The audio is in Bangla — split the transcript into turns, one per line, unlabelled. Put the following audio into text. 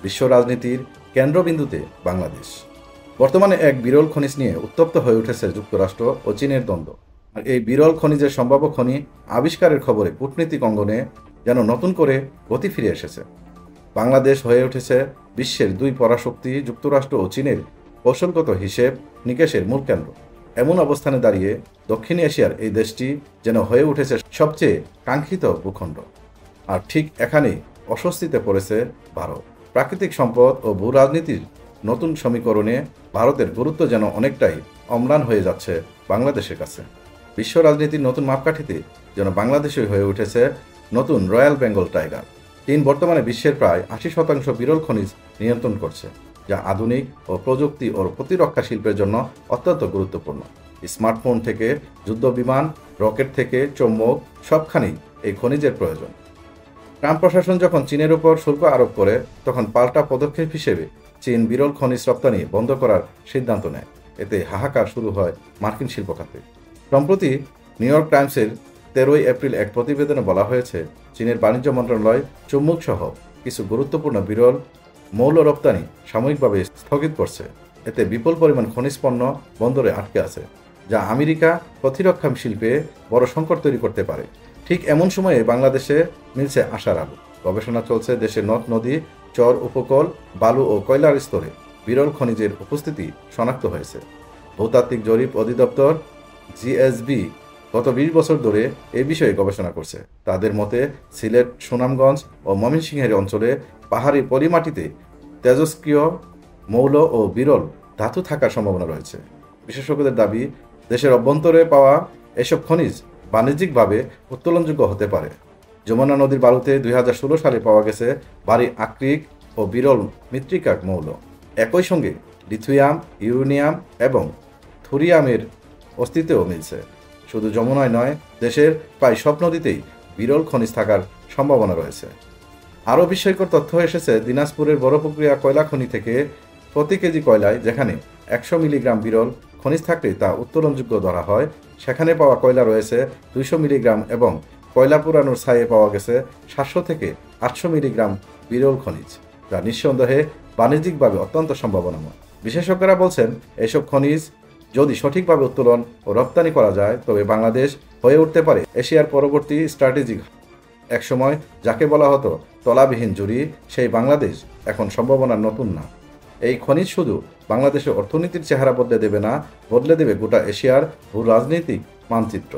বিশ্ব রাজনীতির কেন্দ্রবিন্দুতে বাংলাদেশ। বর্তমানে এক বিরল খনিজ নিয়ে উত্তপ্ত হয়ে উঠেছে যুক্তরাষ্ট্র ও চীনের দ্বন্দ্ব। আর এই বিরল খনিজের সম্ভাব্য খনি আবিষ্কারের খবরে কূটনীতিক অঙ্গনে যেন নতুন করে গতি ফিরে এসেছে। বাংলাদেশ হয়ে উঠেছে বিশ্বের দুই পরাশক্তি যুক্তরাষ্ট্র ও চীনের কৌশলগত হিসেব নিকেশের মূল কেন্দ্র। এমন অবস্থানে দাঁড়িয়ে দক্ষিণ এশিয়ার এই দেশটি যেন হয়ে উঠেছে সবচেয়ে কাঙ্ক্ষিত ভূখণ্ড। আর ঠিক এখানেই অস্বস্তিতে পড়েছে ভারত। প্রাকৃতিক সম্পদ ও ভূ রাজনীতির নতুন সমীকরণে ভারতের গুরুত্ব যেন অনেকটাই অম্লান হয়ে যাচ্ছে বাংলাদেশের কাছে। বিশ্ব রাজনীতির নতুন মাপকাঠিতে যেন বাংলাদেশই হয়ে উঠেছে নতুন রয়্যাল বেঙ্গল টাইগার। চীন বর্তমানে বিশ্বের প্রায় ৮০% বিরল খনিজ নিয়ন্ত্রণ করছে, যা আধুনিক ও প্রযুক্তি ও প্রতিরক্ষা শিল্পের জন্য অত্যন্ত গুরুত্বপূর্ণ। স্মার্টফোন থেকে যুদ্ধবিমান, রকেট থেকে চৌম্বক, সবখানেই এই খনিজের প্রয়োজন। ট্রাম্প প্রশাসন যখন চীনের উপর শুল্ক আরোপ করে, তখন পাল্টা পদক্ষেপ হিসেবে চীন বিরল খনিজ রপ্তানি বন্ধ করার সিদ্ধান্ত নেয়। এতে হাহাকার শুরু হয় মার্কিন শিল্প খাতে। সম্প্রতি নিউ ইয়র্ক টাইমসের 13 এপ্রিল এক প্রতিবেদনে বলা হয়েছে, চীনের বাণিজ্য মন্ত্রণালয় চুম্বক সহ কিছু গুরুত্বপূর্ণ বিরল মৌল রপ্তানি সাময়িকভাবে স্থগিত করছে। এতে বিপুল পরিমাণ খনিজ পণ্য বন্দরে আটকে আছে, যা আমেরিকা প্রতিরক্ষা শিল্পে বড় সংকট তৈরি করতে পারে। ঠিক এমন সময়ে বাংলাদেশে মিলছে আশার আলো। গবেষণা চলছে দেশের নদ নদী, চর উপকূল, বালু ও কয়লার স্তরে বিরল খনিজের উপস্থিতি শনাক্ত হয়েছে। ভূতাত্ত্বিক জরিপ অধিদপ্তর জিএসবি গত 20 বছর ধরে এ বিষয়ে গবেষণা করছে। তাদের মতে সিলেট, সুনামগঞ্জ ও ময়মনসিংহের অঞ্চলে পাহাড়ি পলিমাটিতে তেজস্ক্রিয় মৌল ও বিরল ধাতু থাকার সম্ভাবনা রয়েছে। বিশেষজ্ঞদের দাবি, দেশের অভ্যন্তরে পাওয়া এসব খনিজ বাণিজ্যিকভাবে উত্তোলনযোগ্য হতে পারে। যমুনা নদীর বালুতে 2016 সালে পাওয়া গেছে ভারী আকরিক ও বিরল মৃত্তিকা মৌল। একই সঙ্গে লিথিয়াম, ইউরেনিয়াম এবং থুরিয়ামের অস্তিত্বও মিলছে। শুধু যমুনায় নয়, দেশের প্রায় সব নদীতেই বিরল খনিজ থাকার সম্ভাবনা রয়েছে। আরও বিস্ময়কর তথ্য এসেছে দিনাজপুরের বড় প্রক্রিয়া কয়লা খনি থেকে। প্রতি কেজি কয়লায় যেখানে 100 মিলিগ্রাম বিরল খনিজ থাকলে তা উত্তোলনযোগ্য ধরা হয়, সেখানে পাওয়া কয়লা রয়েছে 200 মিলিগ্রাম এবং কয়লা পুরানোর ছায়ে পাওয়া গেছে 700 থেকে 800 মিলিগ্রাম বিরল খনিজ, যা নিঃসন্দেহে বাণিজ্যিকভাবে অত্যন্ত সম্ভাবনাময়। বিশেষজ্ঞরা বলছেন, এসব খনিজ যদি সঠিকভাবে উত্তোলন ও রপ্তানি করা যায়, তবে বাংলাদেশ হয়ে উঠতে পারে এশিয়ার পরবর্তী স্ট্র্যাটেজিক। একসময় যাকে বলা হতো তলাবিহীন জুড়ি, সেই বাংলাদেশ এখন সম্ভাবনার নতুন না। এই খনিজ শুধু বাংলাদেশের অর্থনীতির চেহারা বদলে দেবে না, বদলে দেবে গোটা এশিয়ার ভূ রাজনৈতিক মানচিত্র।